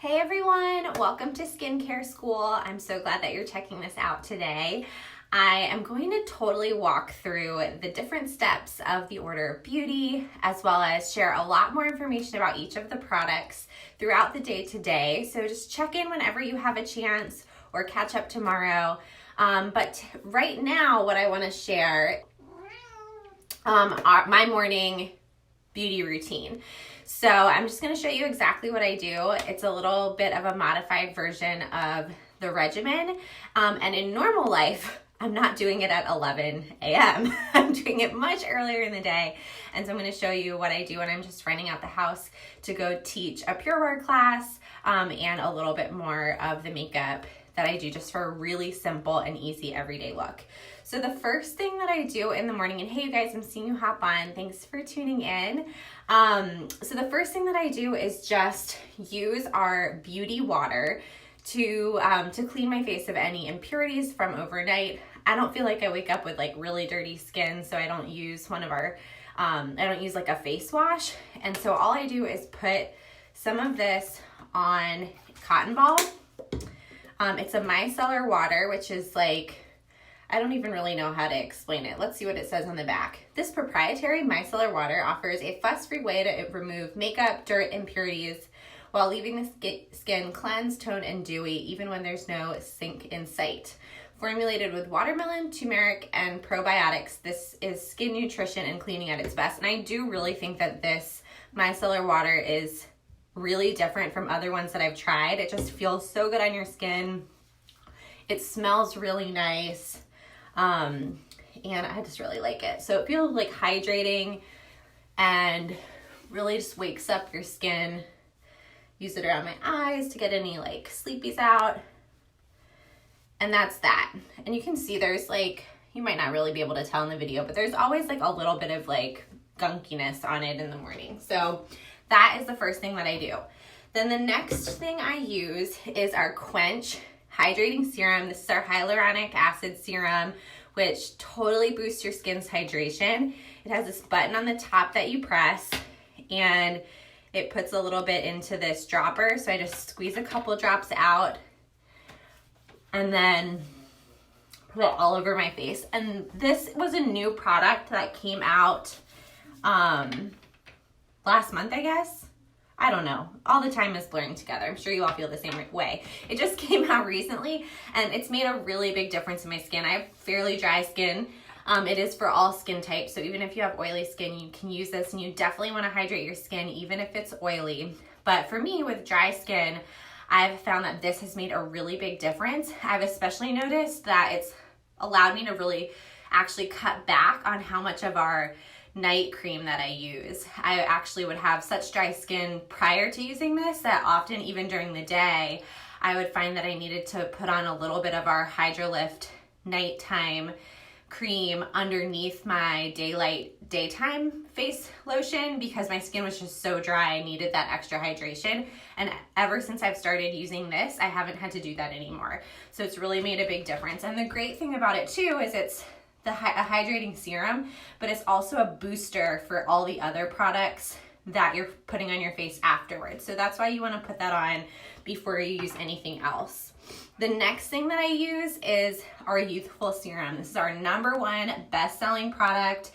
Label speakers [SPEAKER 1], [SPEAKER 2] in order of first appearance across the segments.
[SPEAKER 1] Hey everyone, welcome to Skincare School. I'm so glad that you're checking this out today. I am going to totally walk through the different steps of the order of beauty, as well as share a lot more information about each of the products throughout the day today. So just check in whenever you have a chance or catch up tomorrow. But right now, what I want to share my morning beauty routine. So I'm just going to show you exactly what I do. It's a little bit of a modified version of the regimen. And in normal life, I'm not doing it at 11 a.m. I'm doing it much earlier in the day. And so I'm going to show you what I do when I'm just running out the house to go teach a pure wear class and a little bit more of the makeup that I do just for a really simple and easy everyday look. So the first thing that I do in the morning, and hey you guys, I'm seeing you hop on. Thanks for tuning in. So the first thing that I do is just use our beauty water to clean my face of any impurities from overnight. I don't feel like I wake up with like really dirty skin, so I don't use one of our, I don't use like a face wash. And so all I do is put some of this on cotton ball. It's a Micellar Water, which is like, I don't even really know how to explain it. Let's see what it says on the back. This proprietary Micellar Water offers a fuss-free way to remove makeup, dirt, impurities, while leaving the skin cleansed, toned, and dewy, even when there's no sink in sight. Formulated with watermelon, turmeric, and probiotics, this is skin nutrition and cleaning at its best. And I do really think that this Micellar Water is really different from other ones that I've tried. It just feels so good on your skin. It smells really nice. And I just really like it. So it feels like hydrating and really just wakes up your skin. Use it around my eyes to get any like sleepies out. And that's that. And you can see there's like, you might not really be able to tell in the video, but there's always like a little bit of like gunkiness on it in the morning. So that is the first thing that I do. Then the next thing I use is our Quench Hydrating Serum. This is our hyaluronic acid serum, which totally boosts your skin's hydration. It has this button on the top that you press, and it puts a little bit into this dropper. So I just squeeze a couple drops out and then put it all over my face. And this was a new product that came out last month, I guess. I don't know. All the time is blurring together. I'm sure you all feel the same way. It just came out recently, and it's made a really big difference in my skin. I have fairly dry skin. It is for all skin types, so even if you have oily skin, you can use this, and you definitely want to hydrate your skin, even if it's oily. But for me, with dry skin, I've found that this has made a really big difference. I've especially noticed that it's allowed me to really actually cut back on how much of our night cream that I use. I actually would have such dry skin prior to using this that often, even during the day, I would find that I needed to put on a little bit of our Hydrolift nighttime cream underneath my daytime face lotion because my skin was just so dry. I needed that extra hydration. And ever since I've started using this, I haven't had to do that anymore. So it's really made a big difference. And the great thing about it too is it's a hydrating serum, but it's also a booster for all the other products that you're putting on your face afterwards. So that's why you want to put that on before you use anything else. The next thing that I use is our Youthful Serum. This is our #1 best-selling product.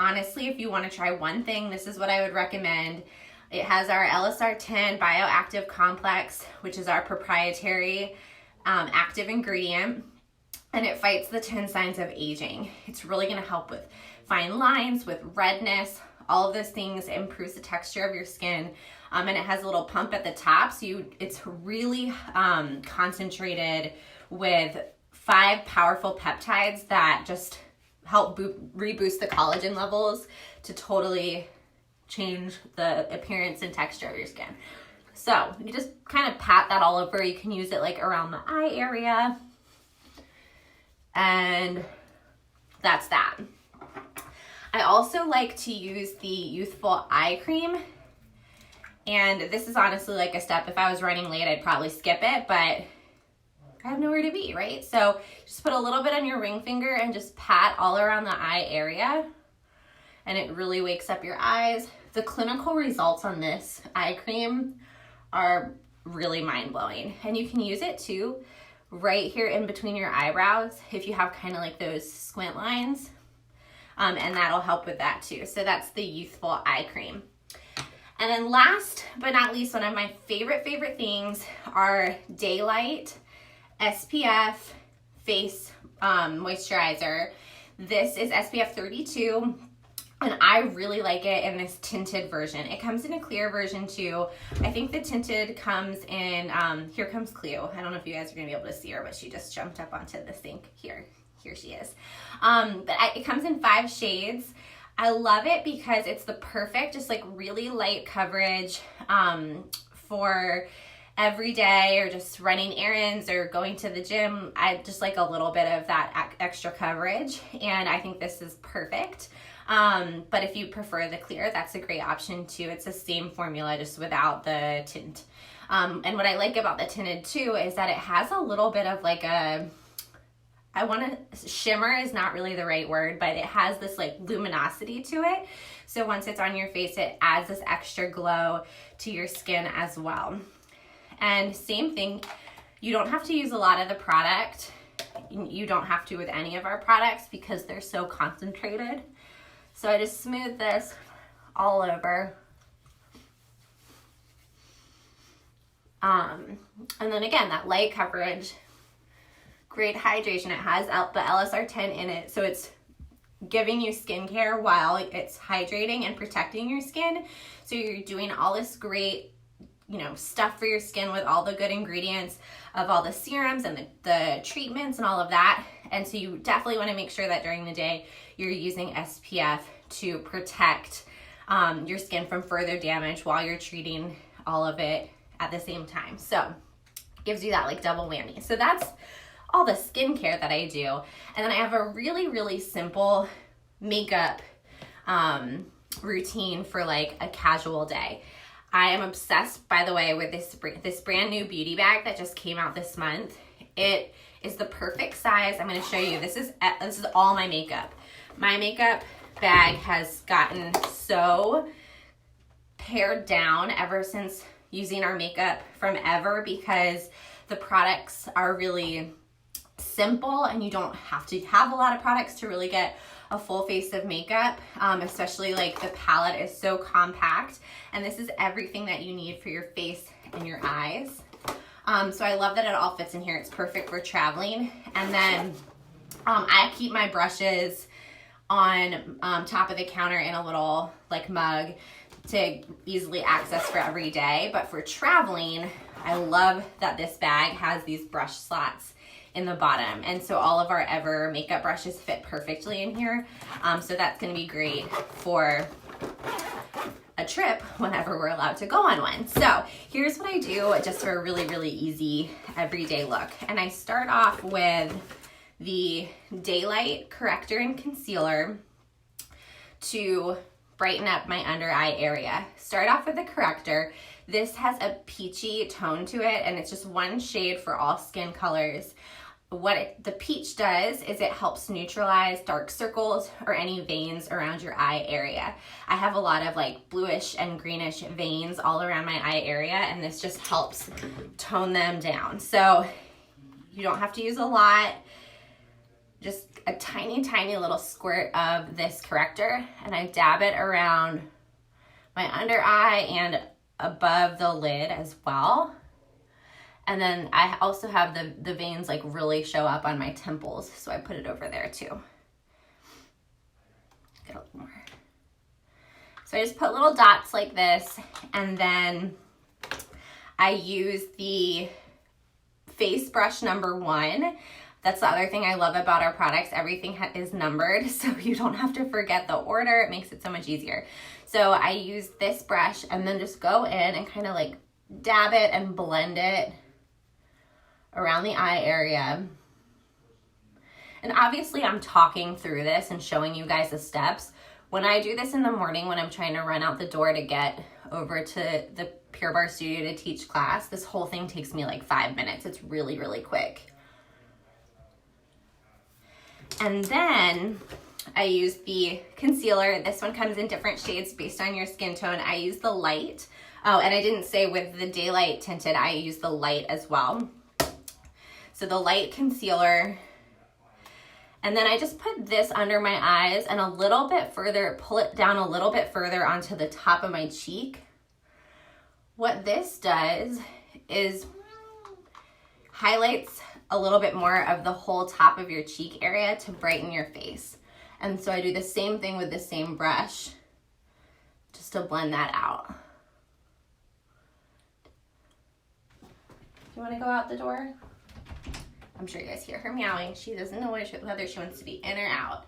[SPEAKER 1] Honestly, if you want to try one thing, this is what I would recommend. It has our LSR10 Bioactive Complex, which is our proprietary active ingredient. And it fights the 10 signs of aging. It's really gonna help with fine lines, with redness, all of those things. It improves the texture of your skin. And it has a little pump at the top. So it's really concentrated with 5 powerful peptides that just help reboost the collagen levels to totally change the appearance and texture of your skin. So you just kind of pat that all over. You can use it like around the eye area. And that's that. I also like to use the Youthful Eye Cream. And this is honestly like a step. If I was running late, I'd probably skip it, but I have nowhere to be, right? So just put a little bit on your ring finger and just pat all around the eye area. And it really wakes up your eyes. The clinical results on this eye cream are really mind-blowing. And you can use it too right here in between your eyebrows if you have kind of like those squint lines, and that'll help with that too. So that's the Youthful Eye Cream. And then last but not least, one of my favorite things are Daylight SPF Face Moisturizer. This is SPF 32. And I really like it in this tinted version. It comes in a clear version too. I think the tinted comes in, here comes Cleo. I don't know if you guys are gonna be able to see her, but she just jumped up onto the sink. Here she is. It comes in 5 shades. I love it because it's the perfect, just like really light coverage for every day or just running errands or going to the gym. I just like a little bit of that extra coverage, and I think this is perfect. But if you prefer the clear, that's a great option too. It's the same formula, just without the tint. And what I like about the tinted too is that it has a little bit of like shimmer is not really the right word, but it has this like luminosity to it. So once it's on your face, it adds this extra glow to your skin as well. And same thing, you don't have to use a lot of the product. You don't have to with any of our products because they're so concentrated. So I just smooth this all over. And then again, that light coverage, great hydration. It has the LSR10 in it, so it's giving you skincare while it's hydrating and protecting your skin. So you're doing all this great, stuff for your skin with all the good ingredients of all the serums and the treatments and all of that. And so you definitely want to make sure that during the day you're using SPF to protect your skin from further damage while you're treating all of it at the same time. So gives you that like double whammy. So that's all the skincare that I do. And then I have a really simple makeup routine for like a casual day. I am obsessed, by the way, with this brand new beauty bag that just came out this month. It is the perfect size. I'm going to show you. This is all my makeup. My makeup bag has gotten so pared down ever since using our makeup from Ever, because the products are really simple and you don't have to have a lot of products to really get a full face of makeup, especially like the palette is so compact, and this is everything that you need for your face and your eyes. So I love that it all fits in here. It's perfect for traveling. And then I keep my brushes on top of the counter in a little like mug to easily access for every day. But for traveling, I love that this bag has these brush slots in the bottom, and so all of our Ever makeup brushes fit perfectly in here. So that's going to be great for a trip whenever we're allowed to go on one. So here's what I do just for a really easy everyday look. And I start off with the Daylight Corrector and Concealer to brighten up my under eye area. Start off with the corrector. This has a peachy tone to it, and it's just one shade for all skin colors. What the peach does is it helps neutralize dark circles or any veins around your eye area. I have a lot of like bluish and greenish veins all around my eye area, and this just helps tone them down. So you don't have to use a lot, just a tiny little squirt of this corrector, and I dab it around my under eye and above the lid as well. And then I also have the veins like really show up on my temples, so I put it over there too. Get a little more. So I just put little dots like this, and then I use the face brush number 1. That's the other thing I love about our products. Everything is numbered, so you don't have to forget the order. It makes it so much easier. So I use this brush and then just go in and kind of like dab it and blend it around the eye area. And obviously I'm talking through this and showing you guys the steps. When I do this in the morning, when I'm trying to run out the door to get over to the Pure Barre studio to teach class, this whole thing takes me like 5 minutes. It's really quick. And then I use the concealer. This one comes in different shades based on your skin tone. I use the light Oh, and I didn't say with the Daylight Tinted, I use the light as well. So the light concealer, and then I just put this under my eyes and a little bit further, pull it down a little bit further onto the top of my cheek. What this does is highlights a little bit more of the whole top of your cheek area to brighten your face. And so I do the same thing with the same brush just to blend that out. Do you want to go out the door? I'm sure you guys hear her meowing. She doesn't know whether she wants to be in or out.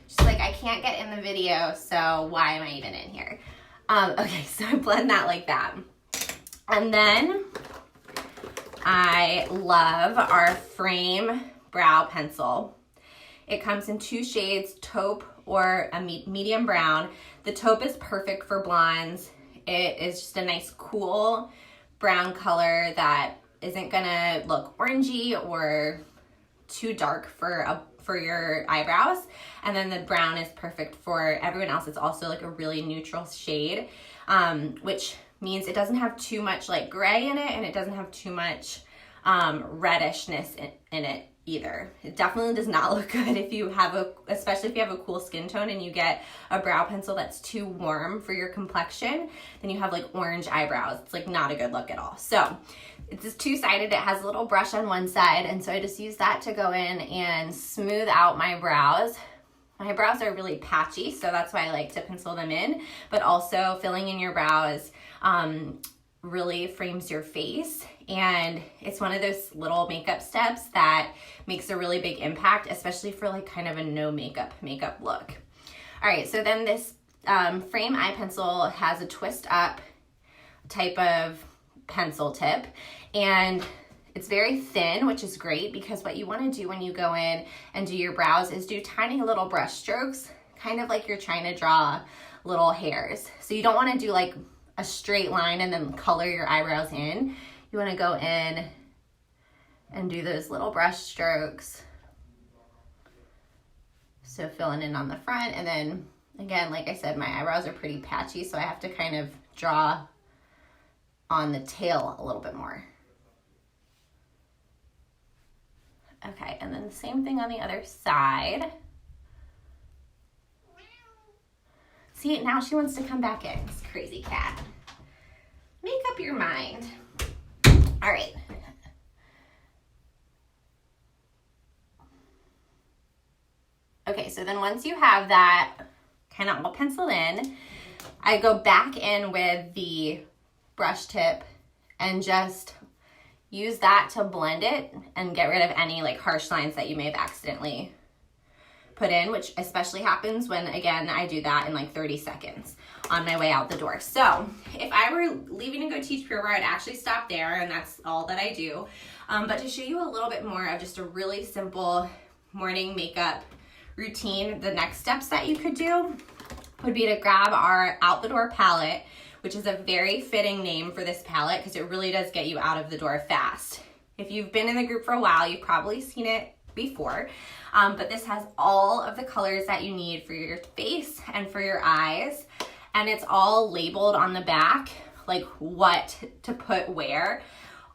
[SPEAKER 1] She's like, I can't get in the video, so why am I even in here? Okay, so I blend that like that. And then I love our Frame Brow Pencil. It comes in 2 shades, taupe or a medium brown. The taupe is perfect for blondes. It is just a nice cool brown color that isn't gonna look orangey or too dark for your eyebrows. And then the brown is perfect for everyone else. It's also like a really neutral shade, which means it doesn't have too much like gray in it, and it doesn't have too much reddishness in it either. It definitely does not look good if you have especially if you have a cool skin tone and you get a brow pencil that's too warm for your complexion, then you have like orange eyebrows. It's like not a good look at all. So it's just 2-sided. It has a little brush on one side, and so I just use that to go in and smooth out my brows. My brows are really patchy, so that's why I like to pencil them in, but also filling in your brows really frames your face, and it's one of those little makeup steps that makes a really big impact, especially for like kind of a no makeup look. All right, so then this Frame Eye Pencil has a twist up type of pencil tip, and it's very thin, which is great because what you want to do when you go in and do your brows is do tiny little brush strokes, kind of like you're trying to draw little hairs. So you don't want to do like a straight line and then color your eyebrows in. You want to go in and do those little brush strokes. So filling in on the front, and then again, like I said, my eyebrows are pretty patchy, so I have to kind of draw on the tail a little bit more. Okay, and then the same thing on the other side. See, now she wants to come back in. This crazy cat. Make up your mind. All right. Okay, so then once you have that kind of all penciled in, I go back in with the brush tip and just use that to blend it and get rid of any like harsh lines that you may have accidentally put in, which especially happens when, again, I do that in like 30 seconds on my way out the door. So if I were leaving to go teach Pure Barre, I'd actually stop there, and that's all that I do. But to show you a little bit more of just a really simple morning makeup routine, the next steps that you could do would be to grab our Out the Door palette, which is a very fitting name for this palette because it really does get you out of the door fast. If you've been in the group for a while, you've probably seen it before, but this has all of the colors that you need for your face and for your eyes, and it's all labeled on the back, like what to put where.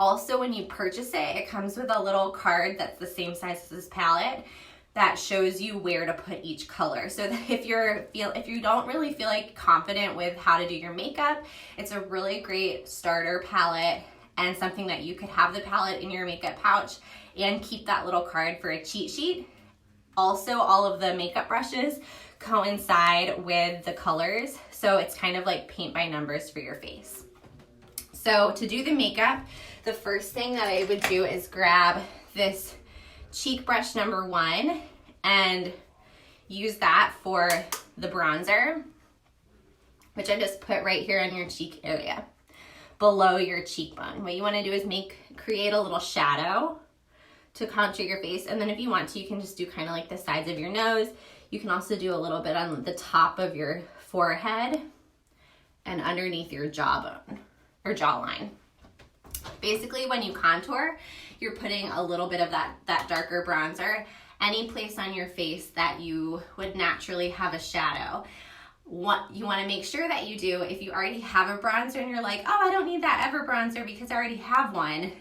[SPEAKER 1] Also, when you purchase it, it comes with a little card that's the same size as this palette that shows you where to put each color. So that if you don't really feel like confident with how to do your makeup, it's a really great starter palette and something that you could have the palette in your makeup pouch and keep that little card for a cheat sheet. Also, all of the makeup brushes coincide with the colors, so it's kind of like paint by numbers for your face. So to do the makeup, the first thing that I would do is grab this cheek brush number 1 and use that for the bronzer, which I just put right here on your cheek area below your cheekbone. What you want to do is create a little shadow to contour your face, and then if you want to, you can just do kind of like the sides of your nose. You can also do a little bit on the top of your forehead and underneath your jawbone or jawline. Basically, when you contour, you're putting a little bit of that darker bronzer any place on your face that you would naturally have a shadow. you want to make sure that you do. If you already have a bronzer and you're like, oh, I don't need that ever bronzer because I already have one,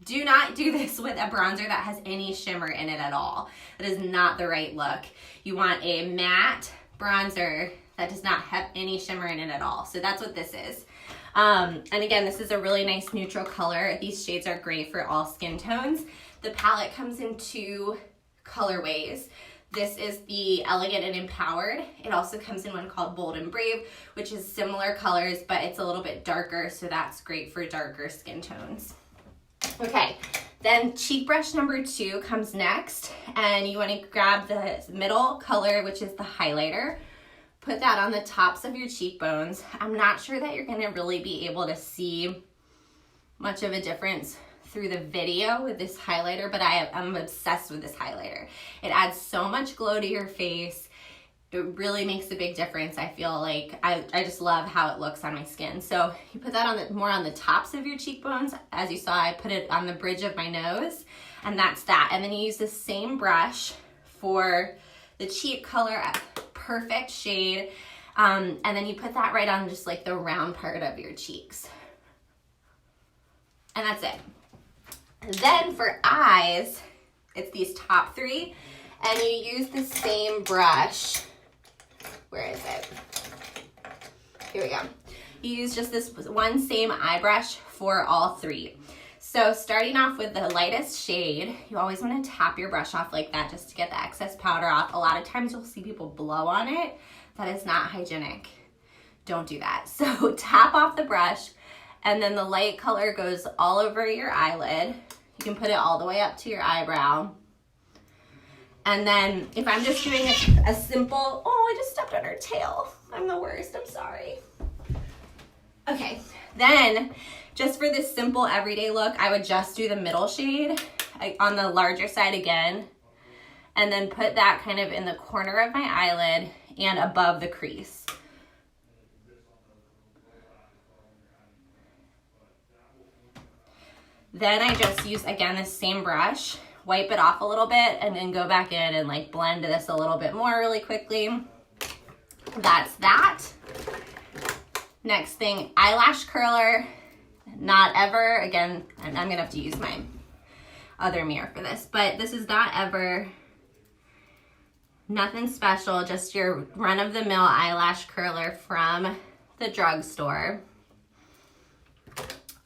[SPEAKER 1] do not do this with a bronzer that has any shimmer in it at all. That is not the right look. You want a matte bronzer that does not have any shimmer in it at all. So that's what this is. And again, this is a really nice neutral color. These shades are great for all skin tones. The palette comes in 2 colorways. This is the Elegant and Empowered. It also comes in one called Bold and Brave, which is similar colors, but it's a little bit darker, so that's great for darker skin tones. Okay, then cheek brush number 2 comes next, and you want to grab the middle color, which is the highlighter. Put that on the tops of your cheekbones. I'm not sure that you're going to really be able to see much of a difference through the video with this highlighter, but I'm obsessed with this highlighter. It adds so much glow to your face. It really makes a big difference. I feel like I just love how it looks on my skin. So you put that on more on the tops of your cheekbones. As you saw, I put it on the bridge of my nose, and that's that. And then you use the same brush for the cheek color, perfect shade. And then you put that right on just like the round part of your cheeks. And that's it. Then for eyes, it's these top 3, and you use the same brush. Where is it? Here we go. You use just this one same eye brush for all 3. So starting off with the lightest shade, you always want to tap your brush off like that just to get the excess powder off. A lot of times you'll see people blow on it. That is not hygienic. Don't do that. So tap off the brush, and then the light color goes all over your eyelid. You can put it all the way up to your eyebrow. And then if I'm just doing a simple, oh, I just stepped on her tail. I'm the worst, I'm sorry. Okay, then just for this simple everyday look, I would just do the middle shade on the larger side again, and then put that kind of in the corner of my eyelid and above the crease. Then I just use, again, the same brush, wipe it off a little bit, and then go back in and like blend this a little bit more really quickly. That's that. Next thing, eyelash curler. Not ever, again, and I'm gonna have to use my other mirror for this, but this is not ever, nothing special, just your run-of-the-mill eyelash curler from the drugstore.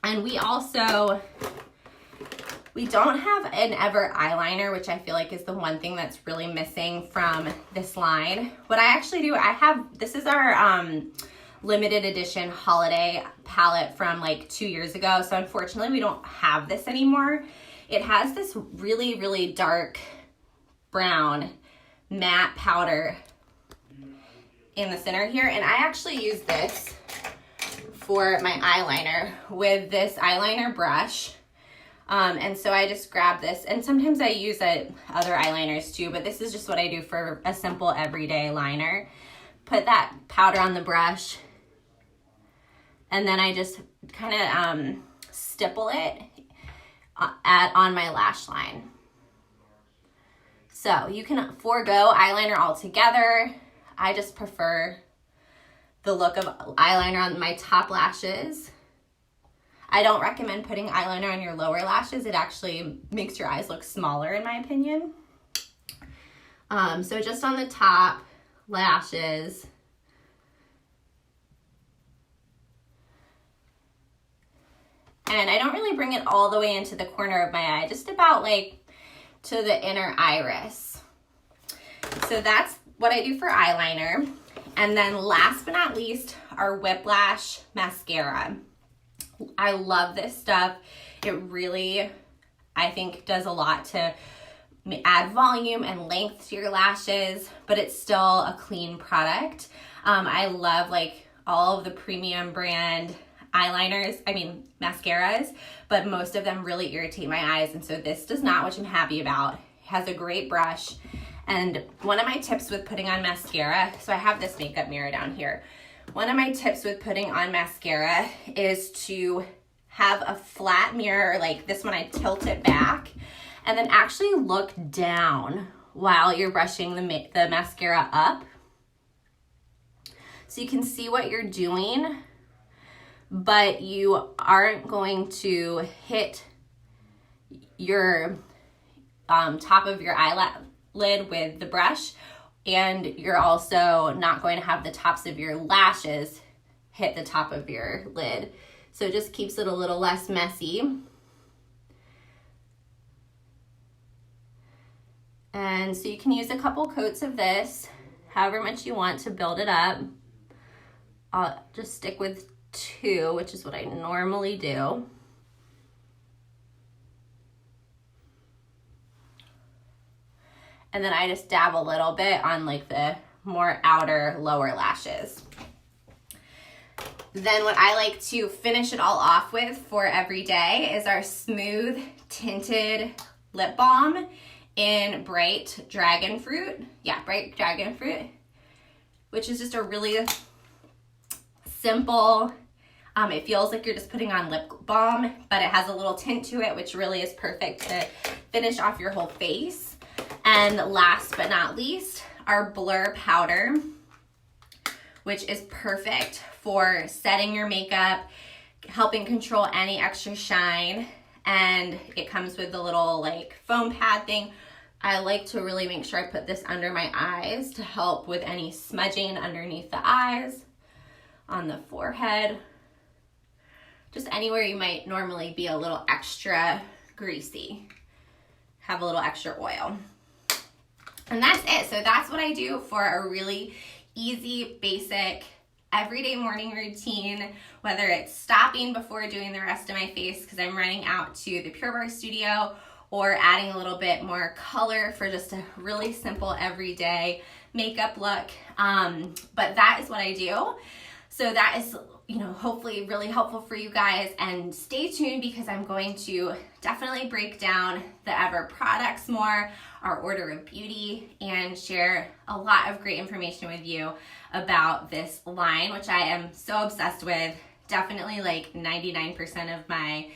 [SPEAKER 1] And we don't have an ever eyeliner, which I feel like is the one thing that's really missing from this line. What I actually do, this is our limited edition holiday palette from like 2 years ago. So unfortunately we don't have this anymore. It has this really, really dark brown matte powder in the center here. And I actually use this for my eyeliner with this eyeliner brush. And so I just grab this, and sometimes I use other eyeliners too, but this is just what I do for a simple everyday liner. Put that powder on the brush, and then I just kind of stipple it on my lash line. So you can forego eyeliner altogether. I just prefer the look of eyeliner on my top lashes. I don't recommend putting eyeliner on your lower lashes. It actually makes your eyes look smaller, in my opinion. So just on the top lashes. And I don't really bring it all the way into the corner of my eye, just about like to the inner iris. So that's what I do for eyeliner. And then last but not least, our Whiplash mascara. I love this stuff. It really, I think, does a lot to add volume and length to your lashes, but it's still a clean product. I love like all of the premium brand mascaras, but most of them really irritate my eyes, and so this does not, which I'm happy about. It has a great brush. And one of my tips with putting on mascara, so I have this makeup mirror down here. One of my tips with putting on mascara is to have a flat mirror like this one. I tilt it back and then actually look down while you're brushing the mascara up. So you can see what you're doing, but you aren't going to hit your top of your eyelid with the brush, and you're also not going to have the tops of your lashes hit the top of your lid. So it just keeps it a little less messy. And so you can use a couple coats of this, however much you want to build it up. I'll just stick with 2, which is what I normally do. And then I just dab a little bit on like the more outer lower lashes. Then what I like to finish it all off with for every day is our Smooth Tinted Lip Balm in Bright Dragon Fruit. Yeah, Bright Dragon Fruit, which is just a really simple, it feels like you're just putting on lip balm, but it has a little tint to it, which really is perfect to finish off your whole face. And last but not least, our Blur Powder, which is perfect for setting your makeup, helping control any extra shine, and it comes with the little like foam pad thing. I like to really make sure I put this under my eyes to help with any smudging underneath the eyes, on the forehead, just anywhere you might normally be a little extra greasy, have a little extra oil. And that's it. So that's what I do for a really easy, basic, everyday morning routine, whether it's stopping before doing the rest of my face because I'm running out to the Pure Barre studio, or adding a little bit more color for just a really simple everyday makeup look. But that is what I do. So that is, hopefully really helpful for you guys, and stay tuned because I'm going to definitely break down the Ever products more, our order of beauty, and share a lot of great information with you about this line, which I am so obsessed with. Definitely like 99% of my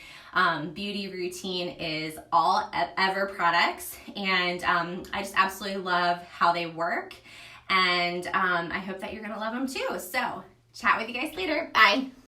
[SPEAKER 1] beauty routine is all Ever products, and I just absolutely love how they work, and I hope that you're gonna love them too. So chat with you guys later. Bye.